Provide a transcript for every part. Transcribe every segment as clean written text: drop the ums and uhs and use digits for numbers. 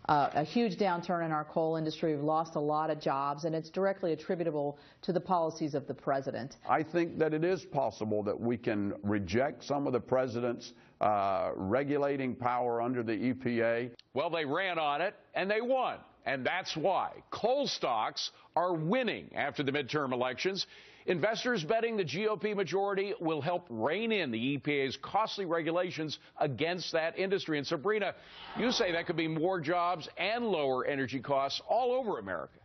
a huge downturn in our coal industry. We've lost a lot of jobs, and it's directly attributable to the policies of the president. I think that it is possible that we can reject some of the president's regulating power under the EPA. Well, they ran on it, and they won. And that's why coal stocks are winning after the midterm elections. Investors betting the GOP majority will help rein in the EPA's costly regulations against that industry. And Sabrina, you say that could be more jobs and lower energy costs all over America.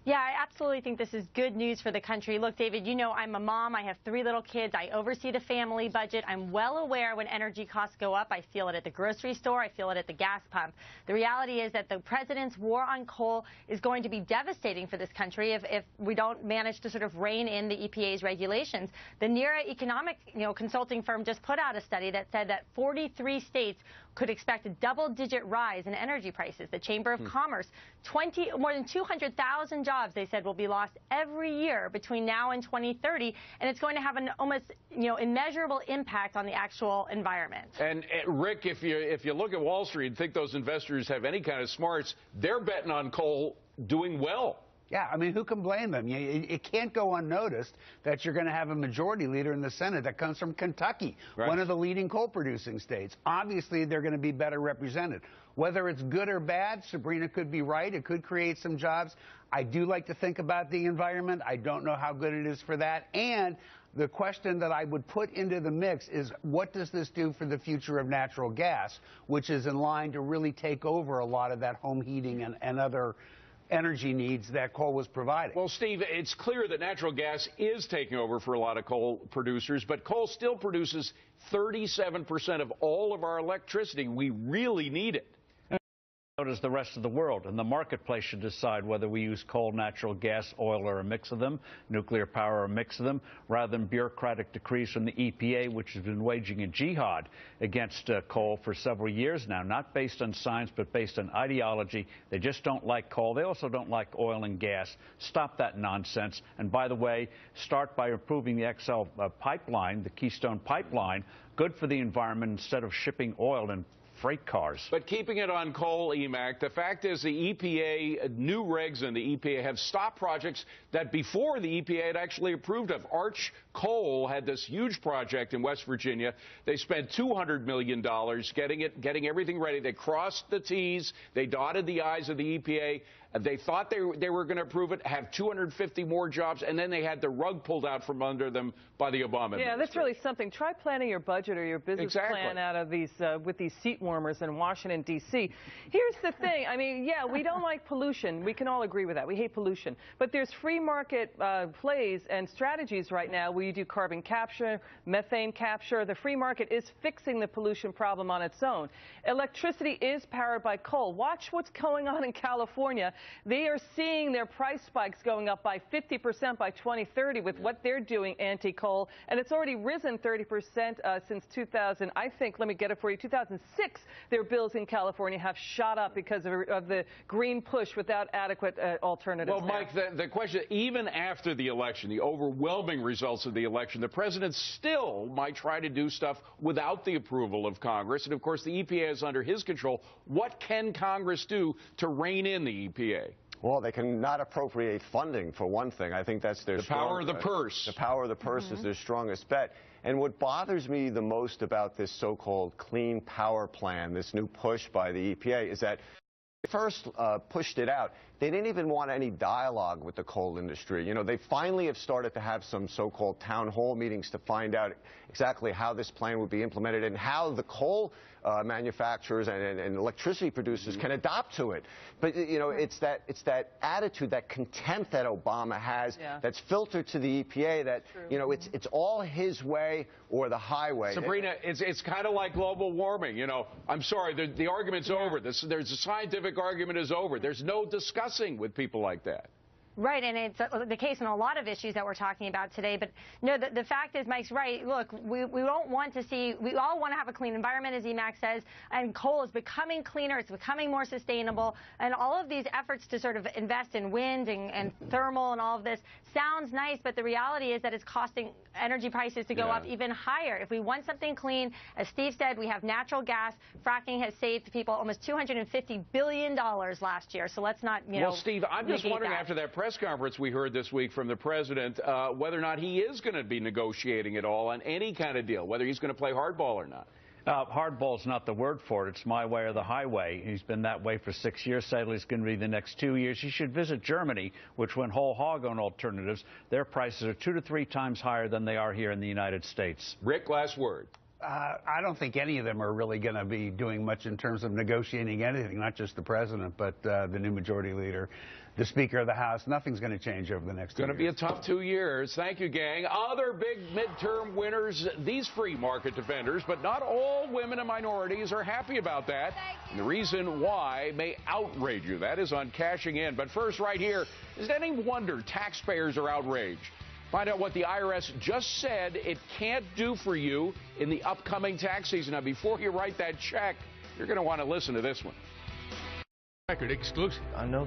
Yeah, I absolutely think this is good news for the country. Look, David, you know I'm a mom. I have 3 little kids. I oversee the family budget. I'm well aware when energy costs go up. I feel it at the grocery store. I feel it at the gas pump. The reality is that the president's war on coal is going to be devastating for this country if we don't manage to sort of rein in the EPA's regulations. The NERA economic consulting firm just put out a study that said that 43 states could expect a double-digit rise in energy prices. The Chamber of Commerce, more than 200,000 jobs, they said, will be lost every year between now and 2030, and it's going to have an almost immeasurable impact on the actual environment. And Rick, if you look at Wall Street and think those investors have any kind of smarts, they're betting on coal doing well. Yeah, I mean, who can blame them? It can't go unnoticed that you're going to have a majority leader in the Senate that comes from Kentucky, right, one of the leading coal-producing states. Obviously, they're going to be better represented. Whether it's good or bad, Sabrina could be right. It could create some jobs. I do like to think about the environment. I don't know how good it is for that. And the question that I would put into the mix is, what does this do for the future of natural gas, which is in line to really take over a lot of that home heating and other energy needs that coal was providing. Well, Steve, it's clear that natural gas is taking over for a lot of coal producers, but coal still produces 37% of all of our electricity. We really need it. So does the rest of the world, and the marketplace should decide whether we use coal, natural gas, oil, or a mix of them, nuclear power, or a mix of them, rather than bureaucratic decrees from the EPA, which has been waging a jihad against coal for several years now, not based on science, but based on ideology. They just don't like coal. They also don't like oil and gas. Stop that nonsense. And by the way, start by improving the XL pipeline, the Keystone Pipeline, good for the environment, instead of shipping oil in freight cars. But keeping it on coal, EMAC, the fact is the EPA, new regs in the EPA have stopped projects that before the EPA had actually approved of. Arch Coal had this huge project in West Virginia. They spent $200 million getting everything ready. They crossed the T's. They dotted the I's of the EPA. They thought they were going to approve it, have 250 more jobs, and then they had the rug pulled out from under them by the Obama administration. That's really something. Try planning your budget or your business plan out of these with these seat warmers in Washington, D.C. Here's the thing. I mean, yeah, we don't like pollution. We can all agree with that. We hate pollution. But there's free market plays and strategies right now where you do carbon capture, methane capture. The free market is fixing the pollution problem on its own. Electricity is powered by coal. Watch what's going on in California. They are seeing their price spikes going up by 50% by 2030 with what they're doing anti-coal, and it's already risen 30% since 2000. I think, let me get it for you, 2006, their bills in California have shot up because of the green push without adequate alternatives. Well, Mike, the question, even after the election, the overwhelming results of the election, the president still might try to do stuff without the approval of Congress. And, of course, the EPA is under his control. What can Congress do to rein in the EPA? Well, they can not appropriate funding, for one thing. I think that's their power of the purse. The power of the purse is their strongest bet. And what bothers me the most about this so-called clean power plan, this new push by the EPA, is that they first pushed it out. They didn't even want any dialogue with the coal industry. You know, they finally have started to have some so-called town hall meetings to find out exactly how this plan would be implemented and how the coal manufacturers and electricity producers can adopt to it. But, you know, it's that attitude, that contempt that Obama has that's filtered to the EPA that, you know, it's all his way or the highway. Sabrina, it's kind of like global warming. You know, I'm sorry, the argument's over. There's a scientific argument is over. There's no discussing with people like that. Right, and it's the case in a lot of issues that we're talking about today. But no, the fact is, Mike's right. Look, we don't want to see, we all want to have a clean environment, as EMAC says, and coal is becoming cleaner, it's becoming more sustainable, and all of these efforts to sort of invest in wind and thermal and all of this sounds nice, but the reality is that it's costing energy prices to go up even higher. If we want something clean, as Steve said, we have natural gas. Fracking has saved people almost $250 billion last year. So let's not, Well, Steve, I'm just wondering after that press conference we heard this week from the president, whether or not he is going to be negotiating at all on any kind of deal, whether he's going to play hardball or not. Hardball's not the word for it. It's my way or the highway. He's been that way for 6 years. Sadly, it's going to be the next 2 years. He should visit Germany, which went whole hog on alternatives. Their prices are 2 to 3 times higher than they are here in the United States. Rick, last word. I don't think any of them are really going to be doing much in terms of negotiating anything, not just the president, but the new majority leader, the Speaker of the House. Nothing's going to change over the next 2 years. It's going to be a tough 2 years. Thank you, gang. Other big midterm winners, these free market defenders, but not all women and minorities are happy about that. And the reason why may outrage you. That is on cashing in. But first, right here, is it any wonder taxpayers are outraged? Find out what the IRS just said it can't do for you in the upcoming tax season. Now, before you write that check, you're going to want to listen to this one. Record exclusive. I know.